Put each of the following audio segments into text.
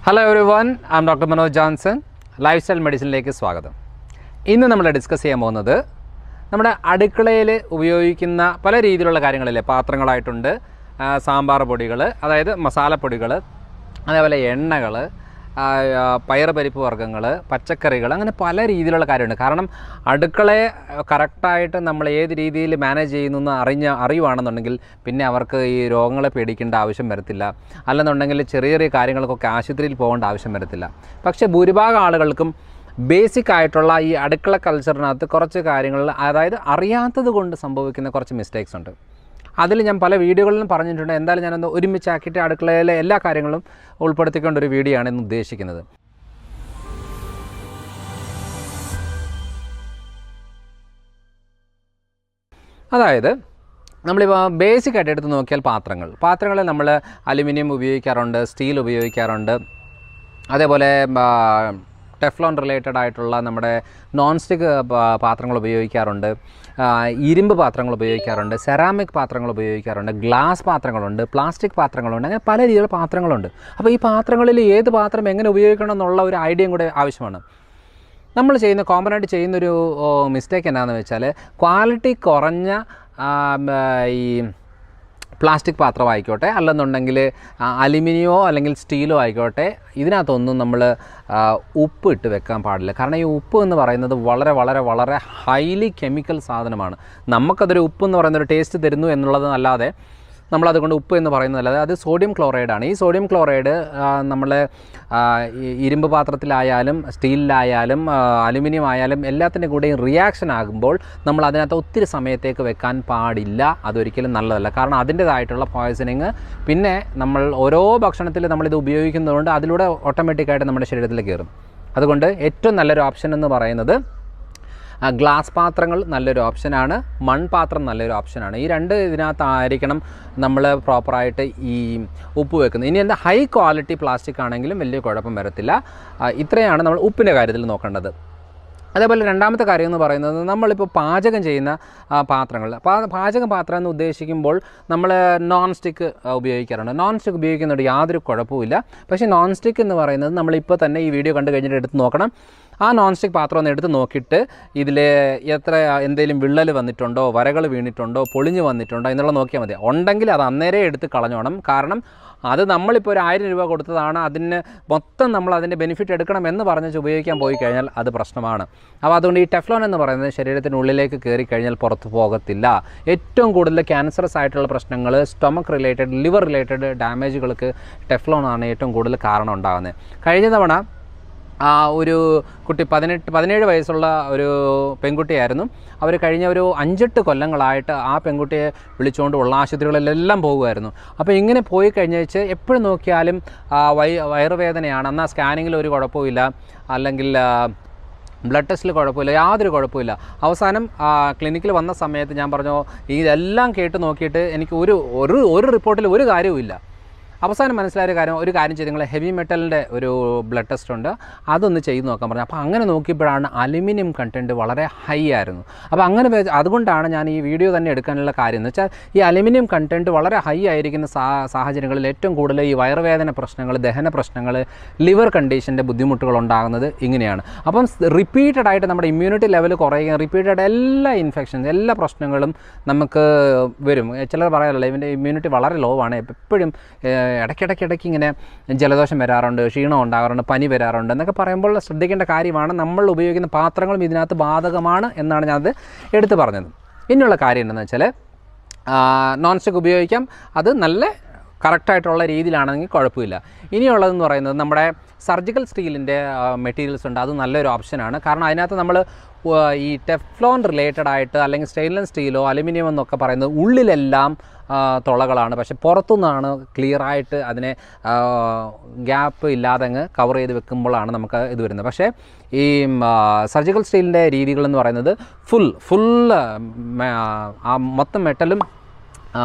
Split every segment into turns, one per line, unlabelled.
Hello everyone, I am doctor Manoj Johnson. Lifestyle മെഡിസിനിലേക്ക് സ്വാഗതം. ഇന്ന് നമ്മൾ ഡിസ്കസ് ചെയ്യാൻ പോകുന്നത് നമ്മുടെ അടുക്കളയിൽ ഉപയോഗിക്കുന്ന പല രീതിയിലുള്ള കാര്യങ്ങളില്ലേ. പാത്രങ്ങളായിട്ടുണ്ട്, സാമ്പാർ പൊടികൾ, അതായത് മസാലപ്പൊടികൾ, അതേപോലെ എണ്ണകൾ, പയർ പരിപ്പ് വർഗ്ഗങ്ങൾ, പച്ചക്കറികൾ, അങ്ങനെ പല രീതിയിലുള്ള കാര്യമുണ്ട്. കാരണം അടുക്കളയെ കറക്റ്റായിട്ട് നമ്മൾ ഏത് രീതിയിൽ മാനേജ് ചെയ്യുന്നു അറിയുവാണെന്നുണ്ടെങ്കിൽ പിന്നെ അവർക്ക് ഈ രോഗങ്ങളെ പേടിക്കേണ്ട ആവശ്യം വരത്തില്ല. അല്ലെന്നുണ്ടെങ്കിൽ ചെറിയ ചെറിയ കാര്യങ്ങൾക്കൊക്കെ ആശുപത്രിയിൽ പോകേണ്ട ആവശ്യം വരത്തില്ല. പക്ഷേ ഭൂരിഭാഗം ആളുകൾക്കും ബേസിക് ആയിട്ടുള്ള ഈ അടുക്കള കൾച്ചറിനകത്ത് കുറച്ച് കാര്യങ്ങൾ, അതായത് അറിയാത്തത് കൊണ്ട് സംഭവിക്കുന്ന കുറച്ച് മിസ്റ്റേക്സ് ഉണ്ട്. അതിൽ ഞാൻ പല വീഡിയോകളിലും പറഞ്ഞിട്ടുണ്ട്. എന്തായാലും ഞാനൊന്ന് ഒരുമിച്ചാക്കിയിട്ട് അടുക്കളയിലെ എല്ലാ കാര്യങ്ങളും ഉൾപ്പെടുത്തിക്കൊണ്ട ഒരു വീഡിയോ ആണ് ഇന്ന് ഉദ്ദേശിക്കുന്നത്. അതായത് നമ്മളിപ്പോൾ ബേസിക്കായിട്ട് എടുത്ത് നോക്കിയാൽ പാത്രങ്ങളിൽ നമ്മൾ അലുമിനിയം ഉപയോഗിക്കാറുണ്ട്, സ്റ്റീൽ ഉപയോഗിക്കാറുണ്ട്, അതേപോലെ ടെഫ്ലോൺ റിലേറ്റഡ് ആയിട്ടുള്ള നമ്മുടെ നോൺ സ്റ്റിക്ക് പാത്രങ്ങൾ ഉപയോഗിക്കാറുണ്ട്, ഇരുമ്പ് പാത്രങ്ങൾ ഉപയോഗിക്കാറുണ്ട്, സെറാമിക് പാത്രങ്ങൾ ഉപയോഗിക്കാറുണ്ട്, ഗ്ലാസ് പാത്രങ്ങളുണ്ട്, പ്ലാസ്റ്റിക് പാത്രങ്ങളുണ്ട്, അങ്ങനെ പല രീതിയിലുള്ള പാത്രങ്ങളുണ്ട്. അപ്പോൾ ഈ പാത്രങ്ങളിൽ ഏത് പാത്രം എങ്ങനെ ഉപയോഗിക്കണം എന്നുള്ള ഒരു ഐഡിയയും കൂടെ ആവശ്യമാണ്. നമ്മൾ കോമണായിട്ട് ചെയ്യുന്നൊരു മിസ്റ്റേക്ക് എന്താണെന്ന് വെച്ചാൽ, ക്വാളിറ്റി കുറഞ്ഞ ഈ പ്ലാസ്റ്റിക് പാത്രമായിക്കോട്ടെ, അല്ലെന്നുണ്ടെങ്കിൽ അലുമിനിയമോ അല്ലെങ്കിൽ സ്റ്റീലോ ആയിക്കോട്ടെ, ഇതിനകത്തൊന്നും നമ്മൾ ഉപ്പ് ഇട്ട് വെക്കാൻ പാടില്ല. കാരണം ഈ ഉപ്പ് എന്ന് പറയുന്നത് വളരെ വളരെ വളരെ ഹൈലി കെമിക്കൽ സാധനമാണ്. നമുക്കതൊരു ഉപ്പ് എന്ന് പറയുന്നൊരു ടേസ്റ്റ് തരുന്നു എന്നുള്ളത് അല്ലാതെ നമ്മളതുകൊണ്ട് ഉപ്പ് എന്ന് പറയുന്നതല്ലാതെ അത് സോഡിയം ക്ലോറൈഡാണ്. ഈ സോഡിയം ക്ലോറൈഡ് നമ്മൾ ഇരുമ്പ് പാത്രത്തിലായാലും സ്റ്റീലിലായാലും അലുമിനിയം ആയാലും എല്ലാത്തിൻ്റെ കൂടെയും റിയാക്ഷൻ ആകുമ്പോൾ നമ്മൾ അതിനകത്ത് ഒത്തിരി സമയത്തേക്ക് വെക്കാൻ പാടില്ല. അതൊരിക്കലും നല്ലതല്ല. കാരണം അതിൻ്റേതായിട്ടുള്ള പോയ്സണിങ് പിന്നെ നമ്മൾ ഓരോ ഭക്ഷണത്തിൽ നമ്മളിത് ഉപയോഗിക്കുന്നതുകൊണ്ട് അതിലൂടെ ഓട്ടോമാറ്റിക്കായിട്ട് നമ്മുടെ ശരീരത്തിൽ കയറും. അതുകൊണ്ട് ഏറ്റവും നല്ലൊരു ഓപ്ഷൻ എന്ന് പറയുന്നത് ഗ്ലാസ് പാത്രങ്ങൾ നല്ലൊരു ഓപ്ഷനാണ്, മൺപാത്രം നല്ലൊരു ഓപ്ഷനാണ്. ഈ രണ്ട് ഇതിനകത്തായിരിക്കണം നമ്മൾ പ്രോപ്പറായിട്ട് ഈ ഉപ്പ് വെക്കുന്നത്. ഇനി എന്താ ഹൈ ക്വാളിറ്റി പ്ലാസ്റ്റിക് ആണെങ്കിലും വലിയ കുഴപ്പം വരത്തില്ല. ഇത്രയാണ് നമ്മൾ ഉപ്പിൻ്റെ കാര്യത്തിൽ നോക്കേണ്ടത്. അതേപോലെ രണ്ടാമത്തെ കാര്യം എന്ന് പറയുന്നത്, നമ്മളിപ്പോൾ പാചകം ചെയ്യുന്ന പാത്രങ്ങൾ, പാചകം പാത്രം എന്ന് ഉദ്ദേശിക്കുമ്പോൾ നമ്മൾ നോൺ സ്റ്റിക്ക് ഉപയോഗിക്കാറുണ്ട്. നോൺ സ്റ്റിക്ക് ഉപയോഗിക്കുന്നതുകൊണ്ട് യാതൊരു കുഴപ്പമില്ല. പക്ഷേ നോൺ സ്റ്റിക്ക് എന്ന് പറയുന്നത് നമ്മളിപ്പോൾ തന്നെ ഈ വീഡിയോ കണ്ടു കഴിഞ്ഞിട്ട് എടുത്ത് നോക്കണം. ആ നോൺ സ്റ്റിക്ക് പാത്രം ഒന്ന് എടുത്ത് നോക്കിയിട്ട് ഇതിൽ എന്തെങ്കിലും വിള്ളൽ വന്നിട്ടുണ്ടോ, വരകൾ വീണിട്ടുണ്ടോ, പൊളിഞ്ഞ് വന്നിട്ടുണ്ടോ എന്നുള്ള നോക്കിയാൽ മതി. ഉണ്ടെങ്കിൽ അത് അന്നേരം എടുത്ത് കളഞ്ഞോണം. കാരണം അത് നമ്മളിപ്പോൾ ഒരു 1000 രൂപ കൊടുത്തതാണ്, അതിന് മൊത്തം നമ്മൾ അതിൻ്റെ ബെനിഫിറ്റ് എടുക്കണം എന്ന് പറഞ്ഞ് ഉപയോഗിക്കാൻ പോയി കഴിഞ്ഞാൽ അത് പ്രശ്നമാണ്. അപ്പോൾ അതുകൊണ്ട് ഈ ടെഫ്ലോൺ എന്ന് പറയുന്നത് ശരീരത്തിനുള്ളിലേക്ക് കയറി കഴിഞ്ഞാൽ പുറത്ത് പോകത്തില്ല. ഏറ്റവും കൂടുതൽ ക്യാൻസറസ് ആയിട്ടുള്ള പ്രശ്നങ്ങൾ, സ്റ്റൊമക്ക് റിലേറ്റഡ്, ലിവർ റിലേറ്റഡ് ഡാമേജുകൾക്ക് ടെഫ്ലോൺ ആണ് ഏറ്റവും കൂടുതൽ കാരണം ഉണ്ടാകുന്നത്. കഴിഞ്ഞ തവണ ഒരു കുട്ടി 17 വയസ്സുള്ള ഒരു പെൺകുട്ടിയായിരുന്നു. അവർ കഴിഞ്ഞ ഒരു 5-8 കൊല്ലങ്ങളായിട്ട് ആ പെൺകുട്ടിയെ വിളിച്ചുകൊണ്ട് ഉള്ള ആശുപത്രികളിലെല്ലാം പോകുമായിരുന്നു. അപ്പോൾ ഇങ്ങനെ പോയി കഴിഞ്ഞേച്ച് എപ്പോഴും നോക്കിയാലും വയറുവേദനയാണ്. എന്നാൽ സ്കാനിങ്ങിൽ ഒരു കുഴപ്പമില്ല, അല്ലെങ്കിൽ ബ്ലഡ് ടെസ്റ്റിൽ കുഴപ്പമില്ല, യാതൊരു കുഴപ്പമില്ല. അവസാനം ക്ലിനിക്കിൽ വന്ന സമയത്ത് ഞാൻ പറഞ്ഞു, ഇതെല്ലാം കേട്ട് നോക്കിയിട്ട് എനിക്ക് ഒരു റിപ്പോർട്ടിൽ ഒരു കാര്യവുമില്ല. അവസാനം മനസ്സിലായ ഒരു കാര്യം ചെയ്ത് നിങ്ങൾ ഹെവി മെറ്റലിൻ്റെ ഒരു ബ്ലഡ് ടെസ്റ്റ് ഉണ്ട്, അതൊന്ന് ചെയ്ത് നോക്കാൻ പറഞ്ഞു. അപ്പോൾ അങ്ങനെ നോക്കിയപ്പോഴാണ് അലുമിനിയം കണ്ടൻറ്റ് വളരെ ഹൈ ആയിരുന്നു. അപ്പോൾ അതുകൊണ്ടാണ് ഞാൻ ഈ വീഡിയോ തന്നെ എടുക്കാനുള്ള കാര്യം എന്ന് വെച്ചാൽ, ഈ അലുമിനിയം കണ്ടൻറ്റ് വളരെ ഹൈ ആയിരിക്കുന്ന സാഹചര്യങ്ങളിൽ ഏറ്റവും കൂടുതൽ ഈ വയറുവേദന പ്രശ്നങ്ങൾ, ദഹന പ്രശ്നങ്ങൾ, ലിവർ കണ്ടീഷൻ്റെ ബുദ്ധിമുട്ടുകൾ ഉണ്ടാകുന്നത് ഇങ്ങനെയാണ്. അപ്പം റിപ്പീറ്റഡായിട്ട് നമ്മുടെ ഇമ്മ്യൂണിറ്റി ലെവൽ കുറയുക, റിപ്പീറ്റഡ് എല്ലാ ഇൻഫെക്ഷൻസ്, എല്ലാ പ്രശ്നങ്ങളും നമുക്ക് വരും. ചിലർ പറയാറില്ല ഇവൻ്റെ ഇമ്മ്യൂണിറ്റി വളരെ ലോ ആണ്, എപ്പോഴും ഇടയ്ക്കിടയ്ക്ക് ഇങ്ങനെ ജലദോഷം വരാറുണ്ട്, ക്ഷീണം ഉണ്ടാകാറുണ്ട്, പനി വരാറുണ്ട് എന്നൊക്കെ പറയുമ്പോൾ ശ്രദ്ധിക്കേണ്ട കാര്യമാണ്. നമ്മൾ ഉപയോഗിക്കുന്ന പാത്രങ്ങളും ഇതിനകത്ത് ബാധകമാണ് എന്നാണ് ഞാനത് എടുത്തു പറഞ്ഞത്. ഇനിയുള്ള കാര്യം എന്താണെന്ന് വെച്ചാൽ, നോൺ സ്റ്റിക്ക് ഉപയോഗിക്കാം, അത് നല്ല കറക്റ്റായിട്ടുള്ള രീതിയിലാണെങ്കിൽ കുഴപ്പമില്ല. ഇനിയുള്ളതെന്ന് പറയുന്നത് നമ്മുടെ സർജിക്കൽ സ്റ്റീലിൻ്റെ മെറ്റീരിയൽസ് ഉണ്ട്, അത് നല്ലൊരു ഓപ്ഷനാണ്. കാരണം അതിനകത്ത് നമ്മൾ ഈ ടെഫ്ലോൺ റിലേറ്റഡ് ആയിട്ട്, അല്ലെങ്കിൽ സ്റ്റെയിൻലെസ് സ്റ്റീലോ അലുമിനിയം എന്നൊക്കെ പറയുന്നത് ഉള്ളിലെല്ലാം തുളകളാണ്, പക്ഷെ പുറത്തുനിന്നാണ് ക്ലിയറായിട്ട് അതിനെ ഗ്യാപ്പ് ഇല്ലാതെ അങ്ങ് കവർ ചെയ്ത് വെക്കുമ്പോഴാണ് നമുക്ക് ഇത് വരുന്നത്. പക്ഷേ ഈ സർജിക്കൽ സ്റ്റീലിൻ്റെ രീതികളെന്ന് പറയുന്നത് ഫുൾ മൊത്തം മെറ്റലും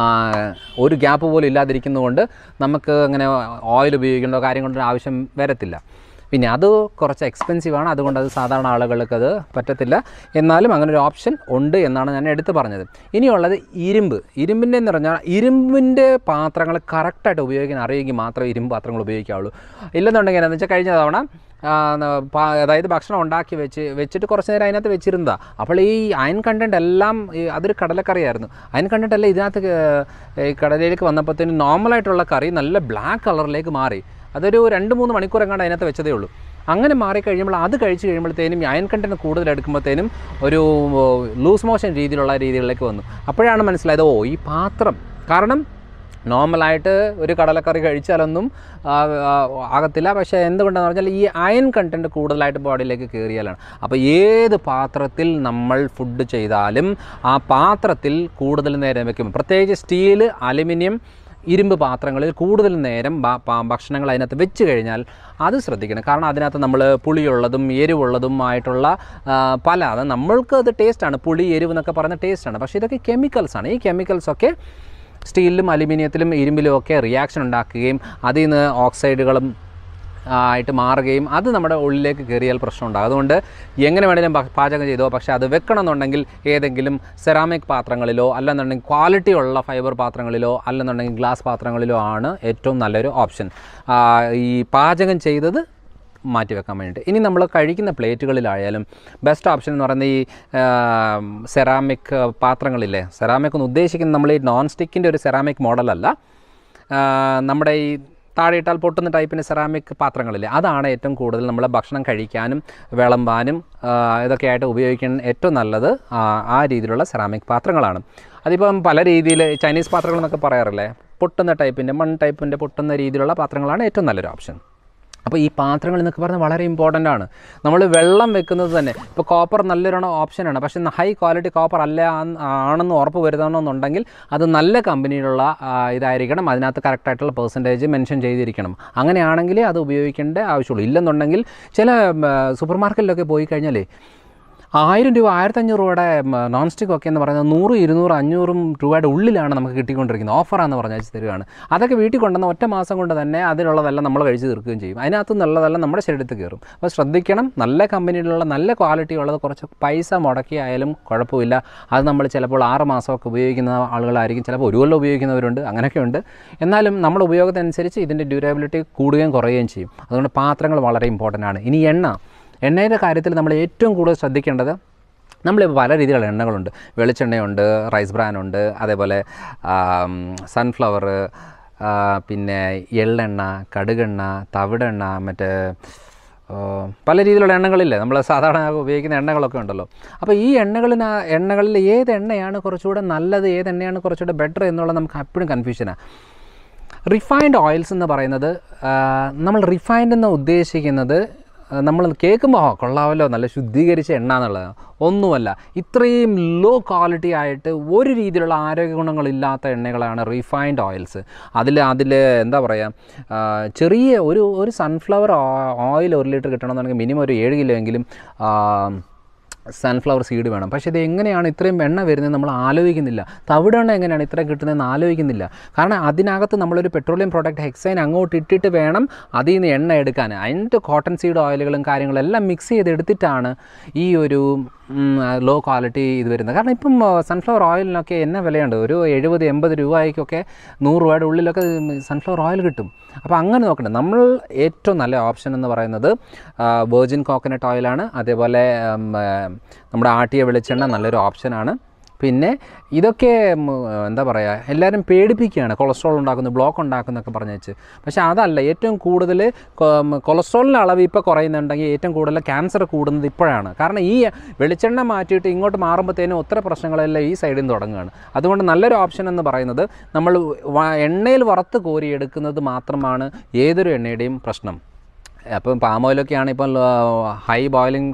ഒരു ഗ്യാപ്പ് പോലും ഇല്ലാതിരിക്കുന്നതുകൊണ്ട് നമുക്ക് അങ്ങനെ ഓയിൽ ഉപയോഗിക്കേണ്ട കാര്യം കൊണ്ടൊരു ആവശ്യം വരത്തില്ല. പിന്നെ അത് കുറച്ച് എക്സ്പെൻസീവാണ്, അതുകൊണ്ട് അത് സാധാരണ ആളുകൾക്ക് അത് പറ്റത്തില്ല. എന്നാലും അങ്ങനെ ഒരു ഓപ്ഷൻ ഉണ്ട് എന്നാണ് ഞാൻ എടുത്തു പറഞ്ഞത്. ഇനിയുള്ളത് ഇരുമ്പിൻ്റെ എന്ന് പറഞ്ഞാൽ ഇരുമ്പിൻ്റെ പാത്രങ്ങൾ കറക്റ്റായിട്ട് ഉപയോഗിക്കാൻ അറിയുമെങ്കിൽ മാത്രമേ ഇരുമ്പ് പാത്രങ്ങൾ ഉപയോഗിക്കാവുള്ളൂ. ഇല്ലെന്നുണ്ടെങ്കിൽ എന്താണെന്ന് വെച്ചാൽ കഴിഞ്ഞ തവണ അതായത് ഭക്ഷണം ഉണ്ടാക്കി വെച്ചിട്ട് കുറച്ച് നേരം അതിനകത്ത് വെച്ചിരുന്നതാണ്. അപ്പോൾ ഈ അയൺ കണ്ടൻറ്റ് എല്ലാം അതൊരു കടലക്കറിയായിരുന്നു. അയൺ കണ്ടൻറ്റ് എല്ലാം ഇതിനകത്ത് ഈ കടലിലേക്ക് വന്നപ്പോഴത്തേനും നോർമലായിട്ടുള്ള കറി നല്ല ബ്ലാക്ക് കളറിലേക്ക് മാറി. അതൊരു 2-3 മണിക്കൂർ എങ്ങാണ്ട് അതിനകത്ത് വെച്ചതേ ഉള്ളൂ. അങ്ങനെ മാറിക്കഴിയുമ്പോൾ അത് കഴിച്ച് കഴിയുമ്പോഴത്തേനും അയൺ കണ്ടൻറ്റ് കൂടുതൽ എടുക്കുമ്പോഴത്തേനും ഒരു ലൂസ് മോഷൻ രീതികളിലേക്ക് വന്നു. അപ്പോഴാണ് മനസ്സിലായത് ഈ പാത്രം, കാരണം നോർമലായിട്ട് ഒരു കടലക്കറി കഴിച്ചാലൊന്നും ആകത്തില്ല. പക്ഷേ എന്തുകൊണ്ടാണെന്ന് പറഞ്ഞാൽ ഈ അയൺ കണ്ടൻറ്റ് കൂടുതലായിട്ട് ബോഡിയിലേക്ക് കയറിയാലാണ്. അപ്പോൾ ഏത് പാത്രത്തിൽ നമ്മൾ ഫുഡ് ചെയ്താലും ആ പാത്രത്തിൽ കൂടുതൽ നേരം വയ്ക്കും. പ്രത്യേകിച്ച് സ്റ്റീൽ, അലുമിനിയം, ഇരുമ്പ് പാത്രങ്ങളിൽ കൂടുതൽ നേരം ഭക്ഷണങ്ങൾ അതിനകത്ത് വെച്ച് കഴിഞ്ഞാൽ അത് ശ്രദ്ധിക്കണം. കാരണം അതിനകത്ത് നമ്മൾ പുളിയുള്ളതും എരിവുള്ളതും ആയിട്ടുള്ള അത് നമ്മൾക്ക് അത് ടേസ്റ്റാണ്, പുളി എരിവ് എന്നൊക്കെ പറയുന്ന ടേസ്റ്റാണ്. പക്ഷേ ഇതൊക്കെ കെമിക്കൽസാണ്. ഈ കെമിക്കൽസൊക്കെ സ്റ്റീലിലും അലുമിനിയത്തിലും ഇരുമ്പിലും ഒക്കെ റിയാക്ഷൻ ഉണ്ടാക്കുകയും അതിൽ നിന്ന് ഓക്സൈഡുകളും ആയിട്ട് മാറുകയും അത് നമ്മുടെ ഉള്ളിലേക്ക് കയറിയാൽ പ്രശ്നമുണ്ടാകും. അതുകൊണ്ട് എങ്ങനെ വേണമെങ്കിലും പാചകം ചെയ്തോ, പക്ഷേ അത് വെക്കണമെന്നുണ്ടെങ്കിൽ ഏതെങ്കിലും സെറാമിക് പാത്രങ്ങളിലോ അല്ലെന്നുണ്ടെങ്കിൽ ക്വാളിറ്റി ഉള്ള ഫൈബർ പാത്രങ്ങളിലോ അല്ലെന്നുണ്ടെങ്കിൽ ഗ്ലാസ് പാത്രങ്ങളിലോ ആണ് ഏറ്റവും നല്ലൊരു ഓപ്ഷൻ ഈ പാചകം ചെയ്തത് മാറ്റിവെക്കാൻ വേണ്ടിയിട്ട്. ഇനി നമ്മൾ കഴിക്കുന്ന പ്ലേറ്റുകളിലായാലും ബെസ്റ്റ് ഓപ്ഷൻ എന്ന് പറയുന്നത് ഈ സെറാമിക് പാത്രങ്ങളില്ലേ. സെറാമിക് എന്ന് ഉദ്ദേശിക്കുന്നത് നമ്മൾ ഈ നോൺ സ്റ്റിക്കിൻ്റെ ഒരു സെറാമിക് മോഡലല്ല, നമ്മുടെ ഈ താഴെ ഇട്ടാൽ പൊട്ടുന്ന ടൈപ്പിൻ്റെ സെറാമിക് പാത്രങ്ങളില്ലേ, അതാണ് ഏറ്റവും കൂടുതൽ നമ്മൾ ഭക്ഷണം കഴിക്കാനും വിളമ്പാനും ഇതൊക്കെ ആയിട്ട് ഉപയോഗിക്കാൻ ഏറ്റവും നല്ലത് ആ രീതിയിലുള്ള സെറാമിക് പാത്രങ്ങളാണ്. അതിപ്പം പല രീതിയിൽ ചൈനീസ് പാത്രങ്ങൾ എന്നൊക്കെ പറയാറില്ലേ, പൊട്ടുന്ന ടൈപ്പിൻ്റെ മൺ ടൈപ്പിൻ്റെ പൊട്ടുന്ന രീതിയിലുള്ള പാത്രങ്ങളാണ് ഏറ്റവും നല്ലൊരു ഓപ്ഷൻ. അപ്പോൾ ഈ പാത്രങ്ങൾ എന്നൊക്കെ പറഞ്ഞാൽ വളരെ ഇമ്പോർട്ടൻ്റ് ആണ്. നമ്മൾ വെള്ളം വെക്കുന്നത് തന്നെ ഇപ്പോൾ കോപ്പർ നല്ലൊരു ഓപ്ഷനാണ്. പക്ഷേ ഹൈ ക്വാളിറ്റി കോപ്പർ ആണെന്ന് ഉറപ്പ് വരുത്തണമെന്നുണ്ടെങ്കിൽ അത് നല്ല കമ്പനിയിലുള്ള ഇതായിരിക്കണം. അതിനകത്ത് കറക്റ്റായിട്ടുള്ള പെർസെൻറ്റേജ് മെൻഷൻ ചെയ്തിരിക്കണം. അങ്ങനെയാണെങ്കിലേ അത് ഉപയോഗിക്കേണ്ട ആവശ്യമുള്ളൂ. ഇല്ലെന്നുണ്ടെങ്കിൽ ചില സൂപ്പർ മാർക്കറ്റിലൊക്കെ പോയി കഴിഞ്ഞാൽ 1000 രൂപ 1500 രൂപയുടെ നോൺ സ്റ്റിക്ക് ഒക്കെ എന്ന് പറയുന്നത് 100, 200, 500 രൂപയുടെ ഉള്ളിലാണ് നമുക്ക് കിട്ടിക്കൊണ്ടിരിക്കുന്നത്. ഓഫറാണെന്ന് പറഞ്ഞാൽ തരികയാണ്. അതൊക്കെ വീട്ടിൽ കൊണ്ടുവന്ന ഒറ്റ മാസം കൊണ്ട് തന്നെ അതിലുള്ളതെല്ലാം നമ്മൾ കഴിച്ച് തീർക്കുകയും ചെയ്യും. അതിനകത്ത് നല്ലതെല്ലാം നമ്മുടെ ശരീരത്തിൽ കയറും. അപ്പോൾ ശ്രദ്ധിക്കണം, നല്ല കമ്പനിയിലുള്ള നല്ല ക്വാളിറ്റി ഉള്ളത് കുറച്ച് പൈസ മുടക്കി ആയാലും കുഴപ്പമില്ല. അത് നമ്മൾ ചിലപ്പോൾ 6 മാസമൊക്കെ ഉപയോഗിക്കുന്ന ആളുകളായിരിക്കും, ചിലപ്പോൾ 1 കൊല്ലം ഉപയോഗിക്കുന്നവരുണ്ട്, അങ്ങനെയൊക്കെയുണ്ട്. എന്നാലും നമ്മുടെ ഉപയോഗത്തിനനുസരിച്ച് ഇതിൻ്റെ ഡ്യൂറബിലിറ്റി കൂടുകയും കുറയുകയും ചെയ്യും. അതുകൊണ്ട് പാത്രങ്ങൾ വളരെ ഇമ്പോർട്ടൻ്റ് ആണ്. ഇനി എണ്ണയുടെ കാര്യത്തിൽ നമ്മൾ ഏറ്റവും കൂടുതൽ ശ്രദ്ധിക്കേണ്ടത്, നമ്മളിപ്പോൾ പല രീതിയിലുള്ള എണ്ണകളുണ്ട്. വെളിച്ചെണ്ണയുണ്ട്, റൈസ് ബ്രാൻ ഉണ്ട്, അതേപോലെ സൺഫ്ലവർ, പിന്നെ എള്ളെണ്ണ, കടുകെണ്ണ, തവിടെണ്ണ, മറ്റേ പല രീതിയിലുള്ള എണ്ണകളില്ലേ, നമ്മൾ സാധാരണ ഉപയോഗിക്കുന്ന എണ്ണകളൊക്കെ ഉണ്ടല്ലോ. അപ്പോൾ ഈ എണ്ണകളിൽ ഏത് എണ്ണയാണ് കുറച്ചുകൂടെ നല്ലത്, ഏത് എണ്ണയാണ് കുറച്ചുകൂടെ ബെറ്റർ എന്നുള്ളത് നമുക്ക് എപ്പോഴും കൺഫ്യൂഷനാണ്. റിഫൈൻഡ് ഓയിൽസ് എന്ന് പറയുന്നത്, നമ്മൾ റിഫൈൻഡ് എന്ന് ഉദ്ദേശിക്കുന്നത് നമ്മൾ കേൾക്കുമ്പോൾ കൊള്ളാമല്ലോ നല്ല ശുദ്ധീകരിച്ച എണ്ണ എന്നുള്ളത് ഒന്നുമല്ല. ഇത്രയും ലോ ക്വാളിറ്റി ആയിട്ട് ഒരു രീതിയിലുള്ള ആരോഗ്യ ഗുണങ്ങളില്ലാത്ത എണ്ണകളാണ് റിഫൈൻഡ് ഓയിൽസ്. അതിൽ എന്താ പറയുക, ചെറിയ ഒരു സൺഫ്ലവർ ഓയിൽ 1 ലിറ്റർ കിട്ടണമെന്നുണ്ടെങ്കിൽ മിനിമം ഒരു 7 കിലോ എങ്കിലും സൺഫ്ലവർ സീഡ് വേണം. പക്ഷേ ഇത് എങ്ങനെയാണ് ഇത്രയും എണ്ണ വരുന്നത് നമ്മൾ ആലോചിക്കുന്നില്ല. തവിടെണ്ണ എങ്ങനെയാണ് ഇത്ര കിട്ടുന്നതെന്ന് ആലോചിക്കുന്നില്ല. കാരണം അതിനകത്ത് നമ്മളൊരു പെട്രോളിയം പ്രോഡക്റ്റ് ഹെക്സൈൻ അങ്ങോട്ട് ഇട്ടിട്ട് വേണം അതിൽ നിന്ന് എണ്ണ എടുക്കാൻ. അതിൻ്റെ കോട്ടൺ സീഡ് ഓയിലുകളും കാര്യങ്ങളും എല്ലാം മിക്സ് ചെയ്തെടുത്തിട്ടാണ് ഈ ഒരു ലോ ക്വാളിറ്റി ഇത് വരുന്നത്. കാരണം ഇപ്പം സൺഫ്ലവർ ഓയിലിനൊക്കെ എന്നാ വിലയുണ്ട്, ഒരു 70-80 രൂപയ്ക്കൊക്കെ 100 രൂപയുടെ ഉള്ളിലൊക്കെ സൺഫ്ലവർ ഓയിൽ കിട്ടും. അപ്പോൾ അങ്ങനെ നോക്കണ്ട. നമ്മൾ ഏറ്റവും നല്ല ഓപ്ഷൻ എന്ന് പറയുന്നത് വെർജിൻ കോക്കനട്ട് ഓയിലാണ്. അതേപോലെ നമ്മുടെ ആട്ടിയ വെളിച്ചെണ്ണ നല്ലൊരു ഓപ്ഷനാണ്. പിന്നെ ഇതൊക്കെ എന്താ പറയുക, എല്ലാവരും പേടിപ്പിക്കുകയാണ്, കൊളസ്ട്രോൾ ഉണ്ടാക്കുന്നു, ബ്ലോക്ക് ഉണ്ടാക്കുന്നൊക്കെ പറഞ്ഞു വെച്ച്. പക്ഷേ അതല്ല. ഏറ്റവും കൂടുതൽ കൊളസ്ട്രോളിൻ്റെ അളവ് ഇപ്പോൾ കുറയുന്നുണ്ടെങ്കിൽ ഏറ്റവും കൂടുതൽ ക്യാൻസർ കൂടുന്നത് ഇപ്പോഴാണ്. കാരണം ഈ വെളിച്ചെണ്ണ മാറ്റിയിട്ട് ഇങ്ങോട്ട് മാറുമ്പോഴത്തേനും ഒത്തിരി പ്രശ്നങ്ങളെല്ലാം ഈ സൈഡിൽ നിന്ന് തുടങ്ങുകയാണ്. അതുകൊണ്ട് നല്ലൊരു ഓപ്ഷൻ എന്ന് പറയുന്നത് നമ്മൾ എണ്ണയിൽ വറുത്ത് കോരിയെടുക്കുന്നത് മാത്രമാണ് ഏതൊരു എണ്ണയുടെയും പ്രശ്നം. അപ്പം പാം ഓയിലൊക്കെയാണ് ഇപ്പം high boiling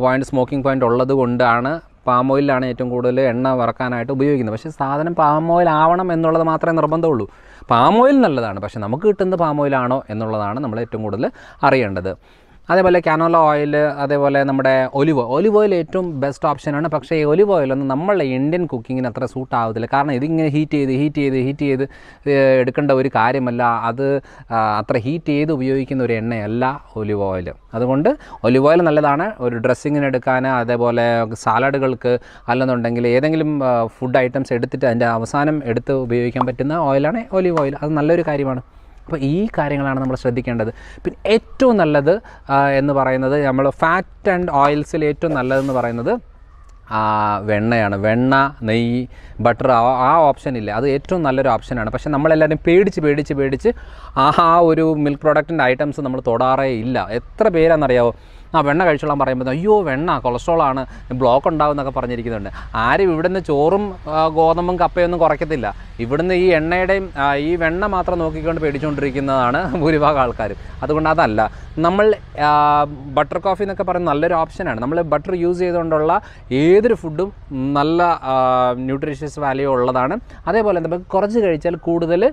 point, smoking point ഉള്ളത് കൊണ്ടാണ് പാം ഓയിലാണ് ഏറ്റവും കൂടുതൽ എണ്ണ വറക്കാനായിട്ട് ഉപയോഗിക്കുന്നത്. പക്ഷേ സാധനം പാം ഓയിൽ ആവണം എന്നുള്ളത് മാത്രമേ നിർബന്ധമുള്ളൂ. പാം ഓയിൽ നല്ലതാണ്, പക്ഷേ നമുക്ക് കിട്ടുന്നത് പാം ഓയിലാണോ എന്നുള്ളതാണ് നമ്മൾ ഏറ്റവും കൂടുതൽ അറിയേണ്ടത്. അതേപോലെ കാനോല ഓയിൽ, അതേപോലെ നമ്മുടെ ഒലിവ് ഓയിൽ ഏറ്റവും ബെസ്റ്റ് ഓപ്ഷനാണ്. പക്ഷേ ഈ ഒലിവ് ഓയിലൊന്നും നമ്മളുടെ ഇന്ത്യൻ കുക്കിങ്ങിന് അത്ര സൂട്ട് ആവത്തില്ല. കാരണം ഇതിങ്ങനെ ഹീറ്റ് ചെയ്ത് എടുക്കേണ്ട ഒരു കാര്യമല്ല. അത് അത്ര ഹീറ്റ് ചെയ്ത് ഉപയോഗിക്കുന്ന ഒരു എണ്ണയല്ല ഒലിവ് ഓയിൽ. അതുകൊണ്ട് ഒലിവ് ഓയിൽ നല്ലതാണ് ഒരു ഡ്രസ്സിങ്ങിന് എടുക്കാൻ, അതേപോലെ സാലഡുകൾക്ക്, അല്ലെന്നുണ്ടെങ്കിൽ ഏതെങ്കിലും ഫുഡ് ഐറ്റംസ് എടുത്തിട്ട് അതിൻ്റെ അവസാനം എടുത്ത് ഉപയോഗിക്കാൻ പറ്റുന്ന ഓയിലാണ് ഒലിവ് ഓയിൽ. അത് നല്ലൊരു കാര്യമാണ്. അപ്പോൾ ഈ കാര്യങ്ങളാണ് നമ്മൾ ശ്രദ്ധിക്കേണ്ടത്. പിന്നെ ഏറ്റവും നല്ലത് എന്ന് പറയുന്നത് നമ്മൾ ഫാറ്റ് ആൻഡ് ഓയിൽസിൽ ഏറ്റവും നല്ലതെന്ന് പറയുന്നത് വെണ്ണയാണ്. വെണ്ണ, നെയ്യ്, ബട്ടർ, ആ ഓപ്ഷൻ ഇല്ല, അത് ഏറ്റവും നല്ലൊരു ഓപ്ഷനാണ്. പക്ഷേ നമ്മളെല്ലാവരും പേടിച്ച് ആ ഒരു മിൽക്ക് പ്രോഡക്റ്റിൻ്റെ ഐറ്റംസ് നമ്മൾ തൊടാറേ ഇല്ല. എത്ര പേരാണെന്നറിയാമോ വെണ്ണ കഴിച്ചോളാൻ പറയുമ്പോൾ അയ്യോ വെണ്ണ കൊളസ്ട്രോളാണ്, ബ്ലോക്ക് ഉണ്ടാവും എന്നൊക്കെ പറഞ്ഞിരിക്കുന്നുണ്ട്. ആരും ഇവിടുന്ന് ചോറും ഗോതമ്പും കപ്പയൊന്നും കുറയ്ക്കത്തില്ല. ഇവിടുന്ന് ഈ എണ്ണയുടെയും ഈ വെണ്ണ മാത്രം നോക്കിക്കൊണ്ട് പേടിച്ചുകൊണ്ടിരിക്കുന്നതാണ് ഭൂരിഭാഗം ആൾക്കാരും. അതുകൊണ്ട് അതല്ല, നമ്മൾ ബട്ടർ കോഫി എന്നൊക്കെ പറയുന്നത് നല്ലൊരു ഓപ്ഷനാണ്. നമ്മൾ ബട്ടർ യൂസ് ചെയ്തുകൊണ്ടുള്ള ഏതൊരു ഫുഡും നല്ല ന്യൂട്രീഷ്യസ് വാല്യൂ ഉള്ളതാണ്. അതേപോലെ നമുക്ക് കുറച്ച് കഴിച്ചാൽ കൂടുതൽ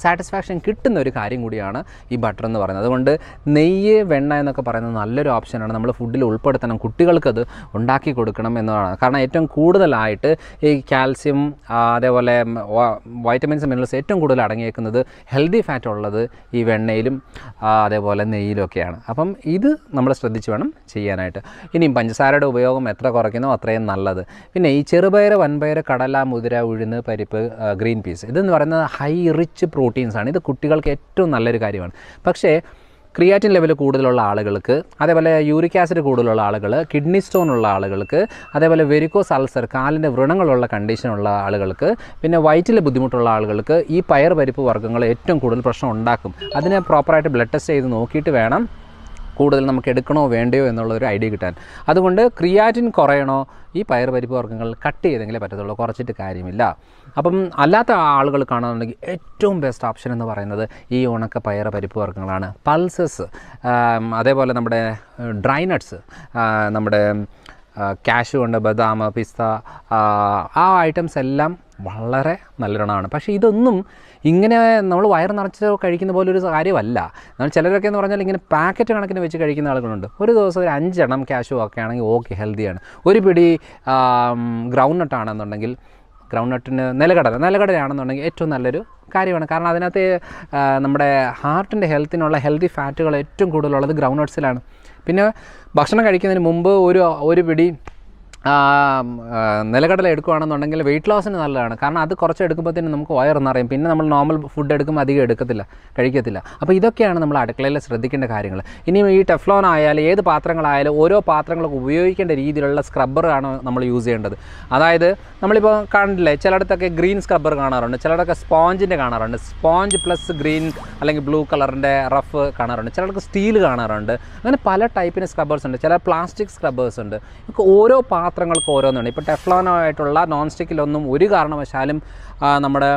സാറ്റിസ്ഫാക്ഷൻ കിട്ടുന്ന ഒരു കാര്യം കൂടിയാണ് ഈ ബട്ടർ എന്ന് പറയുന്നത്. അതുകൊണ്ട് നെയ്യ്, വെണ്ണ എന്നൊക്കെ പറയുന്നത് നല്ലൊരു ഓപ്ഷനാണ്. നമ്മൾ ഫുഡിൽ ഉൾപ്പെടുത്തണം, കുട്ടികൾക്കത് ഉണ്ടാക്കി കൊടുക്കണം എന്നതാണ്. കാരണം ഏറ്റവും കൂടുതലായിട്ട് ഈ കാൽസ്യം, അതേപോലെ വൈറ്റമിൻസ്, മിനറൽസ് ഏറ്റവും കൂടുതൽ അടങ്ങിയേക്കുന്നത് ഹെൽത്തി ഫാറ്റ് ഉള്ളത് ഈ വെണ്ണയിലും അതേപോലെ നെയ്യിലൊക്കെയാണ്. അപ്പം ഇത് നമ്മൾ ശ്രദ്ധിച്ച് വേണം ചെയ്യാനായിട്ട്. ഇനിയും പഞ്ചസാരയുടെ ഉപയോഗം എത്ര കുറയ്ക്കുന്നോ അത്രയും നല്ലത്. പിന്നെ ഈ ചെറുപയർ, വൻപയർ, കടല, മുതിര, ഉഴുന്ന്, പരിപ്പ്, ഗ്രീൻ പീസ് ഇതെന്ന് പറയുന്നത് ഹൈ റിച്ച് പ്രോട്ടീൻസാണ്. ഇത് കുട്ടികൾക്ക് ഏറ്റവും നല്ലൊരു കാര്യമാണ്. പക്ഷേ ക്രിയാറ്റിൻ ലെവൽ കൂടുതലുള്ള ആളുകൾക്ക്, അതേപോലെ യൂറിക് ആസിഡ് കൂടുതലുള്ള ആളുകൾ, കിഡ്നി സ്റ്റോൺ ഉള്ള ആളുകൾക്ക്, അതേപോലെ വെരിക്കോസ് അൾസർ, കാലിൻ്റെ വ്രണങ്ങളുള്ള കണ്ടീഷനുള്ള ആളുകൾക്ക്, പിന്നെ വയറ്റിൽ ബുദ്ധിമുട്ടുള്ള ആളുകൾക്ക് ഈ പയർ, പരിപ്പ് വർഗ്ഗങ്ങൾ ഏറ്റവും കൂടുതൽ പ്രശ്നം ഉണ്ടാക്കും. അതിനെ പ്രോപ്പറായിട്ട് ബ്ലഡ് ടെസ്റ്റ് ചെയ്ത് നോക്കിയിട്ട് വേണം കൂടുതൽ നമുക്ക് എടുക്കണോ വേണ്ടയോ എന്നുള്ളൊരു ഐഡിയ കിട്ടാൻ. അതുകൊണ്ട് ക്രിയാറ്റിൻ കുറയണോ ഈ പയർ, പരിപ്പ് വർഗ്ഗങ്ങൾ കട്ട് ചെയ്തെങ്കിലേ പറ്റത്തുള്ളൂ, കുറച്ചിട്ട് കാര്യമില്ല. അപ്പം അല്ലാത്ത ആളുകൾ കാണുന്നുണ്ടെങ്കിൽ ഏറ്റവും ബെസ്റ്റ് ഓപ്ഷൻ എന്ന് പറയുന്നത് ഈ ഉണക്ക പയർ, പരിപ്പ് വർഗ്ഗങ്ങളാണ്. പൾസസ്, അതേപോലെ നമ്മുടെ ഡ്രൈ നട്ട്സ്, നമ്മുടെ കാഷ്യൂ ഉണ്ട്, ബദാം, പിസ്ത, ആ ഐറ്റംസ് എല്ലാം വളരെ നല്ലതാണ്. പക്ഷേ ഇതൊന്നും ഇങ്ങനെ നമ്മൾ വയർ നിറച്ച് കഴിക്കുന്ന പോലെ ഒരു കാര്യമല്ല. നമ്മൾ ചിലരൊക്കെ എന്ന് പറഞ്ഞാൽ ഇങ്ങനെ പാക്കറ്റ് കണക്കിന് വെച്ച് കഴിക്കുന്ന ആളുകളുണ്ട്. ഒരു ദിവസം ഒരു 5 എണ്ണം കാഷ്യൂ ഒക്കെ ആണെങ്കിൽ ഓക്കെ, ഹെൽത്തിയാണ്. ഒരു പിടി ഗ്രൗണ്ട് നട്ടാണെന്നുണ്ടെങ്കിൽ, ഗ്രൗണ്ട് നട്ടിന് നിലക്കടലയാണെന്നുണ്ടെങ്കിൽ ഏറ്റവും നല്ലൊരു കാര്യമാണ്. കാരണം അതിനകത്ത് നമ്മുടെ ഹാർട്ടിൻ്റെ ഹെൽത്തിനുള്ള ഹെൽത്തി ഫാറ്റുകൾ ഏറ്റവും കൂടുതലുള്ളത് ഗ്രൗണ്ട് നട്ട്സിലാണ്. പിന്നെ ഭക്ഷണം കഴിക്കുന്നതിന് മുമ്പ് ഒരു പിടി നിലക്കടല എടുക്കുകയാണെന്നുണ്ടെങ്കിൽ വെയിറ്റ് ലോസിന് നല്ലതാണ്. കാരണം അത് കുറച്ച് എടുക്കുമ്പോഴത്തേനും നമുക്ക് വയർ നിറയും. പിന്നെ നമ്മൾ നോർമൽ ഫുഡ് എടുക്കുമ്പോൾ അധികം കഴിക്കത്തില്ല. അപ്പോൾ ഇതൊക്കെയാണ് നമ്മൾ അടുക്കളയിൽ ശ്രദ്ധിക്കേണ്ട കാര്യങ്ങൾ. ഇനിയും ഈ ടെഫ്ലോൺ ആയാലും ഏത് പാത്രങ്ങളായാലും ഓരോ പാത്രങ്ങൾക്ക് ഉപയോഗിക്കേണ്ട രീതിയിലുള്ള സ്ക്രബ്ബറാണ് നമ്മൾ യൂസ് ചെയ്യേണ്ടത്. അതായത് നമ്മളിപ്പോൾ കണ്ടില്ലേ, ചിലയിടത്തൊക്കെ ഗ്രീൻ സ്ക്രബ്ബർ കാണാറുണ്ട്, ചിലയിടത്തൊക്കെ സ്പോഞ്ചിൻ്റെ കാണാറുണ്ട്. സ്പോഞ്ച് പ്ലസ് ഗ്രീൻ അല്ലെങ്കിൽ ബ്ലൂ കളറിൻ്റെ റഫ് കാണാറുണ്ട്, ചിലർക്ക് സ്റ്റീൽ കാണാറുണ്ട്. അങ്ങനെ പല ടൈപ്പിന് സ്ക്രബ്ബേഴ്സ് ഉണ്ട്. ചില പ്ലാസ്റ്റിക് സ്ക്രബ്ബേഴ്സ് ഉണ്ട്. ഓരോ പാത്രങ്ങൾക്ക് ഓരോന്നുണ്ട്. ഇപ്പോൾ ടെഫ്ലോണായിട്ടുള്ള നോൺ സ്റ്റിക്കിലൊന്നും ഒരു കാരണവശാലും നമ്മുടെ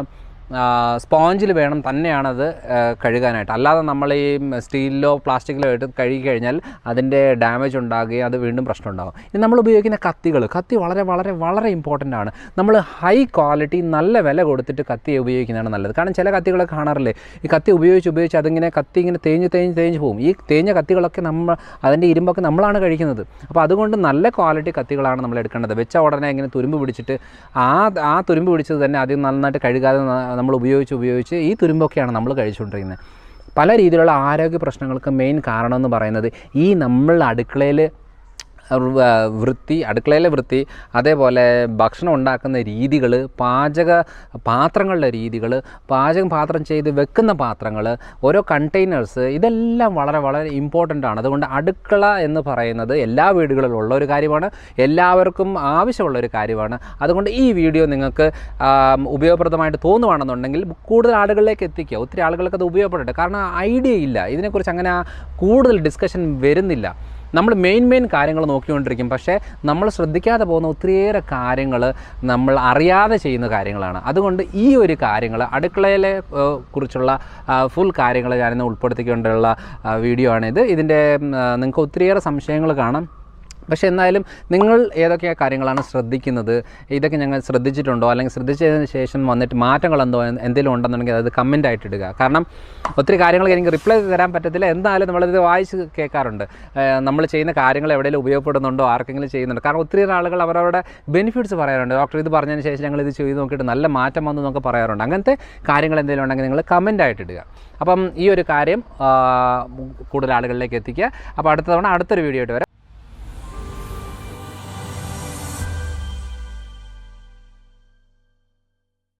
സ്പോഞ്ചിൽ വേണം തന്നെയാണത് കഴുകാനായിട്ട്. അല്ലാതെ നമ്മൾ ഈ സ്റ്റീലിലോ പ്ലാസ്റ്റിക്കിലോ എടുത്ത് കഴുകി കഴിഞ്ഞാൽ അതിൻ്റെ ഡാമേജ് ഉണ്ടാകുകയും അത് വീണ്ടും പ്രശ്നം ഉണ്ടാകും. ഇനി നമ്മൾ ഉപയോഗിക്കുന്ന കത്തി വളരെ വളരെ വളരെ ഇമ്പോർട്ടൻ്റ് ആണ്. നമ്മൾ ഹൈ ക്വാളിറ്റി നല്ല വില കൊടുത്തിട്ട് കത്തി ഉപയോഗിക്കുന്നതാണ് നല്ലത്. കാരണം ചില കത്തികളൊക്കെ കാണാറില്ലേ, ഈ കത്തി ഉപയോഗിച്ച് അതിങ്ങനെ കത്തി ഇങ്ങനെ തേഞ്ഞ് പോകും. ഈ തേഞ്ഞ കത്തികളൊക്കെ അതിൻ്റെ ഇരുമ്പൊക്കെ നമ്മളാണ് കഴിക്കുന്നത്. അപ്പോൾ അതുകൊണ്ട് നല്ല ക്വാളിറ്റി കത്തികളാണ് നമ്മൾ എടുക്കേണ്ടത്. വെച്ച ഉടനെ ഇങ്ങനെ തുരുമ്പ് പിടിച്ചിട്ട് ആ തുരുമ്പ് പിടിച്ചത് തന്നെ ആദ്യം നന്നായിട്ട് കഴുകാതെ നമ്മൾ ഉപയോഗിച്ച് ഈ തുരുമ്പൊക്കെയാണ് നമ്മൾ കഴിച്ചുകൊണ്ടിരിക്കുന്നത്. പല രീതിയിലുള്ള ആരോഗ്യ പ്രശ്നങ്ങൾക്ക് മെയിൻ കാരണമെന്ന് പറയുന്നത് ഈ നമ്മൾ അടുക്കളയിലെ വൃത്തി, അതേപോലെ ഭക്ഷണം ഉണ്ടാക്കുന്ന രീതികൾ, പാത്രങ്ങളുടെ രീതികൾ, പാത്രം ചെയ്ത് വെക്കുന്ന പാത്രങ്ങൾ, ഓരോ കണ്ടെയ്നേഴ്സ്, ഇതെല്ലാം വളരെ വളരെ ഇമ്പോർട്ടൻ്റ് ആണ്. അതുകൊണ്ട് അടുക്കള എന്ന് പറയുന്നത് എല്ലാ വീടുകളിലും ഉള്ള ഒരു കാര്യമാണ്, എല്ലാവർക്കും ആവശ്യമുള്ളൊരു കാര്യമാണ്. അതുകൊണ്ട് ഈ വീഡിയോ നിങ്ങൾക്ക് ഉപയോഗപ്രദമായിട്ട് തോന്നുവാണെന്നുണ്ടെങ്കിൽ കൂടുതൽ ആളുകളിലേക്ക് എത്തിക്കുക. ഒത്തിരി ആളുകൾക്ക് അത് ഉപയോഗപ്പെടട്ടെ. കാരണം ഐഡിയ ഇല്ല, ഇതിനെക്കുറിച്ച് അങ്ങനെ കൂടുതൽ ഡിസ്കഷൻ വരുന്നില്ല. നമ്മൾ മെയിൻ കാര്യങ്ങൾ നോക്കിക്കൊണ്ടിരിക്കും. പക്ഷേ നമ്മൾ ശ്രദ്ധിക്കാതെ പോകുന്ന ഒത്തിരിയേറെ കാര്യങ്ങൾ നമ്മൾ അറിയാതെ ചെയ്യുന്ന കാര്യങ്ങളാണ്. അതുകൊണ്ട് ഈ ഒരു കാര്യങ്ങൾ അടുക്കളയിലെ കുറിച്ചുള്ള ഫുൾ കാര്യങ്ങൾ ഞാനിന്ന് ഉൾപ്പെടുത്തിക്കൊണ്ടുള്ള വീഡിയോ ആണിത്. ഇതിൻ്റെ നിങ്ങൾക്ക് ഒത്തിരിയേറെ സംശയങ്ങൾ കാണാം. പക്ഷേ എന്നാലും നിങ്ങൾ ഏതൊക്കെ കാര്യങ്ങളാണ് ശ്രദ്ധിക്കുന്നത്, ഇതൊക്കെ ഞങ്ങൾ ശ്രദ്ധിച്ചിട്ടുണ്ടോ, അല്ലെങ്കിൽ ശ്രദ്ധിച്ചതിന് ശേഷം വന്നിട്ട് മാറ്റങ്ങൾ എന്തെങ്കിലും ഉണ്ടെന്നുണ്ടെങ്കിൽ അത് കമൻ്റായിട്ട് ഇടുക. കാരണം ഒത്തിരി കാര്യങ്ങൾ എനിക്ക് റിപ്ലൈ തരാൻ പറ്റത്തില്ല, എന്നാലും നമ്മളിത് വായിച്ച് കേൾക്കാറുണ്ട്. നമ്മൾ ചെയ്യുന്ന കാര്യങ്ങൾ എവിടെയെങ്കിലും ഉപയോഗപ്പെടുന്നുണ്ടോ, ആർക്കെങ്കിലും ചെയ്യുന്നുണ്ടോ. കാരണം ഒത്തിരി ആളുകൾ അവരവരുടെ ബെനിഫിറ്റ്സ് പറയാറുണ്ട്. ഡോക്ടർ ഇത് പറഞ്ഞതിന് ശേഷം ഞങ്ങളിത് ചെയ്ത് നോക്കിയിട്ട് നല്ല മാറ്റം വന്നു എന്നൊക്കെ പറയാറുണ്ട്. അങ്ങനത്തെ കാര്യങ്ങൾ എന്തെങ്കിലും ഉണ്ടെങ്കിൽ നിങ്ങൾ കമൻ്റായിട്ട് ഇടുക. അപ്പം ഈ ഒരു കാര്യം കൂടുതൽ ആളുകളിലേക്ക് എത്തിക്കുക. അപ്പോൾ അടുത്ത തവണ അടുത്തൊരു വീഡിയോ ആയിട്ട് വരാം.